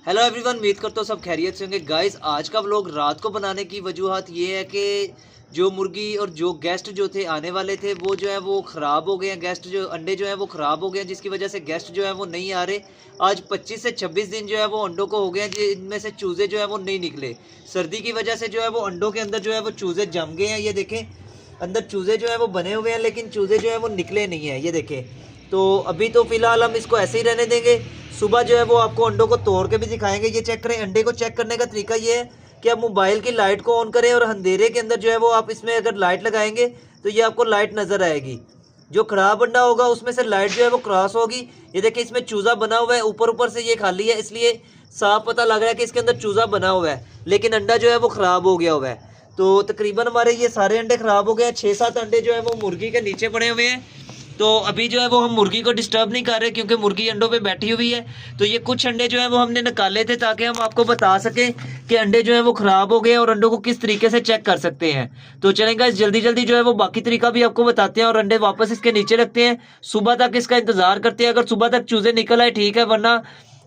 Hello everyone, उम्मीद करता हूँ सब खैरियत से होंगे। गाइस, आज का व्लॉग रात को बनाने की वजूहत ये है कि जो मुर्गी और जो गेस्ट जो थे आने वाले थे वो जो है वो ख़राब हो गए हैं। गेस्ट जो अंडे जो है वो ख़राब हो गए हैं, जिसकी वजह से गेस्ट जो है वो नहीं आ रहे। आज 25 से 26 दिन जो है वो अंडों को हो गए हैं, जिनमें से चूज़े जो है वो नहीं निकले। सर्दी की वजह से जो है वो अंडों के अंदर जो है वो चूज़े जम गए हैं। ये देखें, अंदर चूज़े जो है वो बने हुए हैं, लेकिन चूज़े जो है वो निकले नहीं हैं। ये देखें, तो अभी तो फ़िलहाल हम इसको ऐसे ही रहने देंगे। सुबह जो है वो आपको अंडों को तोड़ के भी दिखाएंगे। ये चेक करें, अंडे को चेक करने का तरीका ये है कि आप मोबाइल की लाइट को ऑन करें और अंधेरे के अंदर जो है वो आप इसमें अगर लाइट लगाएंगे तो ये आपको लाइट नज़र आएगी। जो खराब अंडा होगा उसमें से लाइट जो है वो क्रॉस होगी। ये देखिए, इसमें चूज़ा बना हुआ है, ऊपर ऊपर से ये खाली है, इसलिए साफ पता लग रहा है कि इसके अंदर चूज़ा बना हुआ है, लेकिन अंडा जो है वो ख़राब हो गया हुआ है। तो तकरीबन हमारे ये सारे अंडे ख़राब हो गए हैं। 6-7 अंडे जो है वो मुर्गी के नीचे पड़े हुए हैं। तो अभी जो है वो हम मुर्गी को डिस्टर्ब नहीं कर रहे, क्योंकि मुर्गी अंडों पे बैठी हुई है। तो ये कुछ अंडे जो है वो हमने निकाले थे ताकि हम आपको बता सकें कि अंडे जो है वो ख़राब हो गए और अंडों को किस तरीके से चेक कर सकते हैं। तो चलेंगे, इस जल्दी जल्दी जो है वो बाकी तरीका भी आपको बताते हैं और अंडे वापस इसके नीचे रखते हैं। सुबह तक इसका इंतज़ार करते हैं। अगर सुबह तक चूज़े निकल आए ठीक है, वरना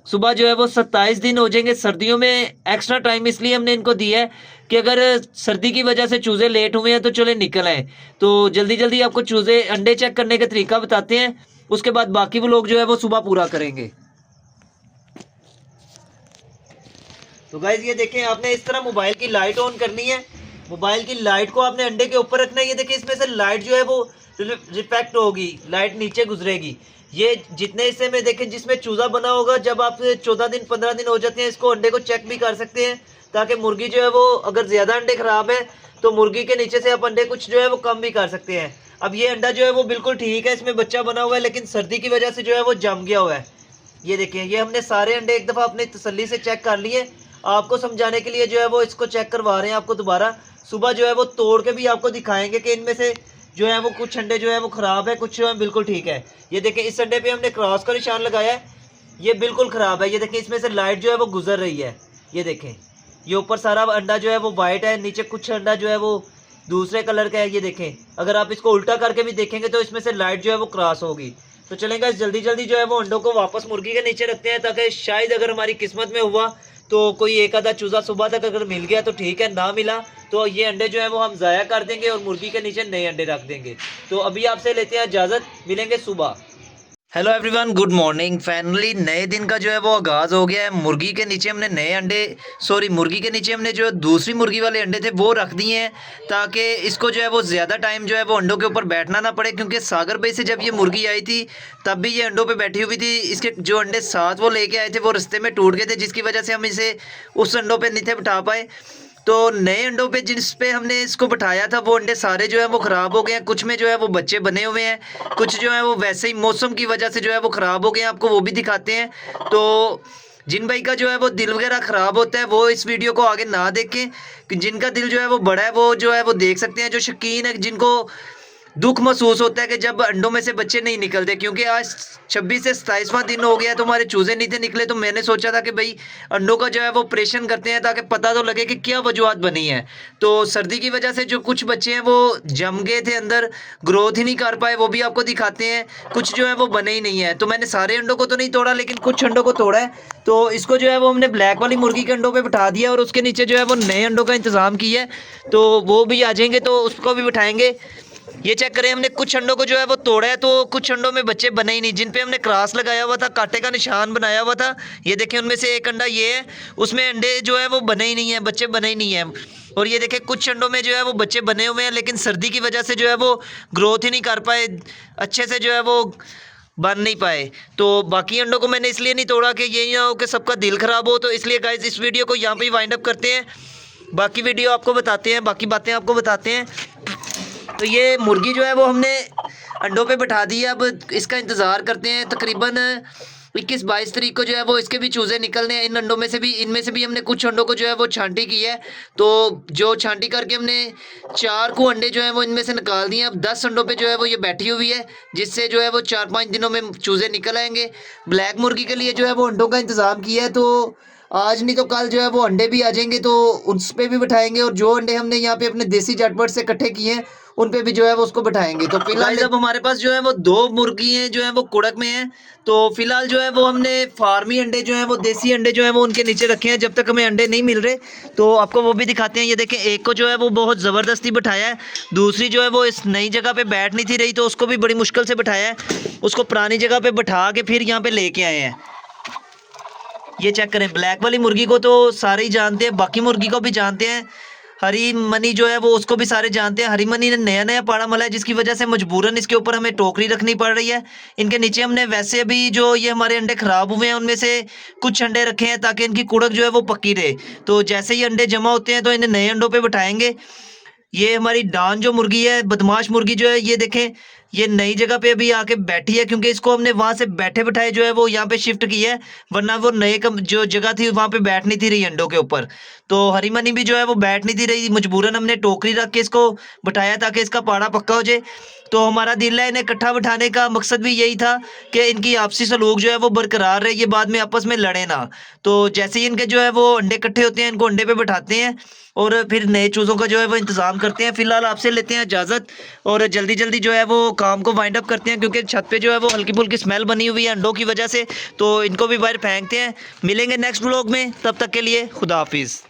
सुबह जो है वो 27 दिन हो जाएंगे। सर्दियों में एक्स्ट्रा टाइम इसलिए हमने इनको दिया है कि अगर सर्दी की वजह से चूज़े लेट हुए हैं तो चले निकल आए। तो जल्दी जल्दी आपको चूज़े अंडे चेक करने का तरीका बताते हैं, उसके बाद बाकी वो लोग जो है वो सुबह पूरा करेंगे। तो गाइज ये देखें, आपने इस तरह मोबाइल की लाइट ऑन करनी है। मोबाइल की लाइट को आपने अंडे के ऊपर रखना है। ये देखिए, इसमें से लाइट जो है वो रिफ्लेक्ट होगी, लाइट नीचे गुजरेगी। ये जितने हिस्से में देखें जिसमें चूजा बना होगा, जब आप 14 दिन 15 दिन हो जाते हैं, इसको अंडे को चेक भी कर सकते हैं, ताकि मुर्गी जो है वो अगर ज़्यादा अंडे ख़राब है तो मुर्गी के नीचे से आप अंडे कुछ जो है वो कम भी कर सकते हैं। अब ये अंडा जो है वो बिल्कुल ठीक है, इसमें बच्चा बना हुआ है, लेकिन सर्दी की वजह से जो है वो जम गया हुआ है। ये देखें, ये हमने सारे अंडे एक दफ़ा अपनी तसल्ली से चेक कर लिए। आपको समझाने के लिए जो है वो इसको चेक करवा रहे हैं आपको दोबारा। सुबह जो है वो तोड़ के भी आपको दिखाएंगे कि इनमें से जो है वो कुछ अंडे जो है वो ख़राब है, कुछ जो है बिल्कुल ठीक है। ये देखें, इस अंडे पे हमने क्रॉस का निशान लगाया है, ये बिल्कुल ख़राब है। ये देखें, इसमें से लाइट जो है वो गुजर रही है। ये देखें, ये ऊपर सारा अंडा जो है वो वाइट है, नीचे कुछ अंडा जो है वो दूसरे कलर का है। ये देखें, अगर आप इसको उल्टा करके भी देखेंगे तो इसमें से लाइट जो है वो क्रॉस होगी। तो चलेंगे, जल्दी जल्दी जो है वो अंडों को वापस मुर्गी के नीचे रखते हैं, ताकि शायद अगर हमारी किस्मत में हुआ तो कोई एक आधा चूज़ा सुबह तक अगर मिल गया तो ठीक है, ना मिला तो ये अंडे जो है वो हम ज़ाया कर देंगे और मुर्गी के नीचे नए अंडे रख देंगे। तो अभी आपसे लेते हैं इजाज़त, मिलेंगे सुबह। Hello everyone, good morning. Finally नए दिन का जो है वो आगाज़ हो गया है। मुर्गी के नीचे हमने नए अंडे, मुर्गी के नीचे हमने जो दूसरी मुर्गी वाले अंडे थे वो रख दिए हैं, ताकि इसको जो है वो ज़्यादा टाइम जो है वो अंडों के ऊपर बैठना ना पड़े। क्योंकि सागर भाई से जब ये मुर्गी आई थी तब भी ये अंडों पे बैठी हुई थी। इसके जो अंडे साथ वो लेके आए थे वो रास्ते में टूट गए थे, जिसकी वजह से हम इसे उस अंडों पर नहीं थे बिठा पाए। तो नए अंडों पे जिस पे हमने इसको बिठाया था वो अंडे सारे जो है वो ख़राब हो गए हैं। कुछ में जो है वो बच्चे बने हुए हैं, कुछ जो है वो वैसे ही मौसम की वजह से जो है वो ख़राब हो गए हैं। आपको वो भी दिखाते हैं। तो जिन भाई का जो है वो दिल वगैरह ख़राब होता है वो इस वीडियो को आगे ना देखें। जिनका दिल जो है वो बड़ा है वो जो है वो देख सकते हैं। जो शौकीन है, जिनको दुख महसूस होता है कि जब अंडों में से बच्चे नहीं निकलते, क्योंकि आज 26 से 27वां दिन हो गया तो हमारे चूज़े नहीं थे निकले। तो मैंने सोचा था कि भाई अंडों का जो है वो ऑपरेशन करते हैं, ताकि पता तो लगे कि क्या वजूहत बनी है। तो सर्दी की वजह से जो कुछ बच्चे हैं वो जम गए थे अंदर, ग्रोथ ही नहीं कर पाए, वो भी आपको दिखाते हैं। कुछ जो है वो बने ही नहीं है। तो मैंने सारे अंडों को तो नहीं तोड़ा, लेकिन कुछ अंडों को तोड़ा है। तो इसको जो है वो हमने ब्लैक वाली मुर्गी के अंडों पर बिठा दिया और उसके नीचे जो है वो नए अंडों का इंतज़ाम किया है। तो वो भी आ जाएंगे तो उसको भी बिठाएंगे। ये चेक करें, हमने कुछ अंडों को जो है वो तोड़ा है, तो कुछ अंडों में बच्चे बने ही नहीं। जिन पे हमने क्रॉस लगाया हुआ था, कांटे का निशान बनाया हुआ था, ये देखें, उनमें से एक अंडा ये है, उसमें अंडे जो है वो बने ही नहीं है, बच्चे बने ही नहीं है। और ये देखें, कुछ अंडों में जो है वो बच्चे बने हुए हैं, लेकिन सर्दी की वजह से जो है वो ग्रोथ ही नहीं कर पाए, अच्छे से जो है वो बन नहीं पाए। तो बाकी अंडों को मैंने इसलिए नहीं तोड़ा कि ये ना हो कि सबका दिल ख़राब हो। तो इसलिए गाइस इस वीडियो को यहाँ पर ही वाइंड अप करते हैं। बाकी वीडियो आपको बताते हैं, बाकी बातें आपको बताते हैं। तो ये मुर्गी जो है वो हमने अंडों पे बिठा दी है। अब इसका इंतज़ार करते हैं। तकरीबन 21-22 तारीख को जो है वो इसके भी चूज़े निकलने हैं इन अंडों में से भी। इनमें से भी हमने कुछ अंडों को जो है वो छांटी की है। तो जो छांटी करके हमने 4 को अंडे जो है वो इनमें से निकाल दिए। अब 10 अंडों पे जो है वो ये बैठी हुई है, जिससे जो है वो 4-5 दिनों में चूज़े निकल आएंगे। ब्लैक मुर्गी के लिए जो है वो अंडों का इंतज़ाम किया है, तो आज नहीं तो कल जो है वो अंडे भी आ जाएंगे, तो उस पर भी बिठाएंगे। और जो अंडे हमने यहाँ पे अपने देसी झटपट से इकट्ठे किए हैं उन पे भी जो है वो उसको बैठाएंगे। तो फिलहाल अब हमारे पास जो है वो 2 मुर्गी हैं जो है वो कुड़क में हैं। तो फिलहाल जो है वो हमने फार्मी अंडे जो हैं वो देसी अंडे जो हैं वो उनके नीचे रखे हैं जब तक हमें अंडे नहीं मिल रहे। तो आपको वो भी दिखाते हैं। ये देखें, एक को जो है वो बहुत ज़बरदस्ती बिठाया है, दूसरी जो है वो इस नई जगह पे बैठ नहीं थी रही तो उसको भी बड़ी मुश्किल से बिठाया है। उसको पुरानी जगह पे बिठा के फिर यहाँ पे लेके आए हैं। ये चेक करें, ब्लैक वाली मुर्गी को तो सारे ही जानते हैं, बाकी मुर्गी को भी जानते हैं। हरी मनी जो है वो उसको भी सारे जानते हैं। हरी मनी ने नया नया पाड़ा मला है जिसकी वजह से मजबूरन इसके ऊपर हमें टोकरी रखनी पड़ रही है। इनके नीचे हमने वैसे अभी जो ये हमारे अंडे ख़राब हुए हैं उनमें से कुछ अंडे रखे हैं ताकि इनकी कुड़क जो है वो पक्की रहे। तो जैसे ही अंडे जमा होते हैं तो इन्हें नए अंडों पर बिठाएंगे। ये हमारी डान जो मुर्गी है, बदमाश मुर्गी जो है, ये देखें, ये नई जगह पे अभी आके बैठी है क्योंकि इसको हमने वहां से बैठे बिठाए जो है वो यहाँ पे शिफ्ट किया है, वरना वो नए जो जगह थी वहां पे बैठ नहीं थी रही अंडों के ऊपर। तो हरी मनी भी जो है वो बैठ नहीं थी रही, मजबूरन हमने टोकरी रख के इसको बिठाया ताकि इसका पाड़ा पक्का हो जाए। तो हमारा दिल है इन्हें इकट्ठा बिठाने का मकसद भी यही था कि इनकी आपसी सलूक जो है वो बरकरार रहे, ये बाद में आपस में लड़े ना। तो जैसे ही इनके जो है वो अंडे इकट्ठे होते हैं इनको अंडे पे बिठाते हैं और फिर नए चूज़ों का जो है वो इंतज़ाम करते हैं। फिलहाल आपसे लेते हैं इजाज़त और जल्दी जल्दी जो है वो काम को वाइंड अप करते हैं क्योंकि छत पे जो है वो हल्की फुल्की स्मेल बनी हुई है अंडों की वजह से। तो इनको भी बाहर फेंकते हैं। मिलेंगे नेक्स्ट व्लॉग में, तब तक के लिए खुदा हाफिज़।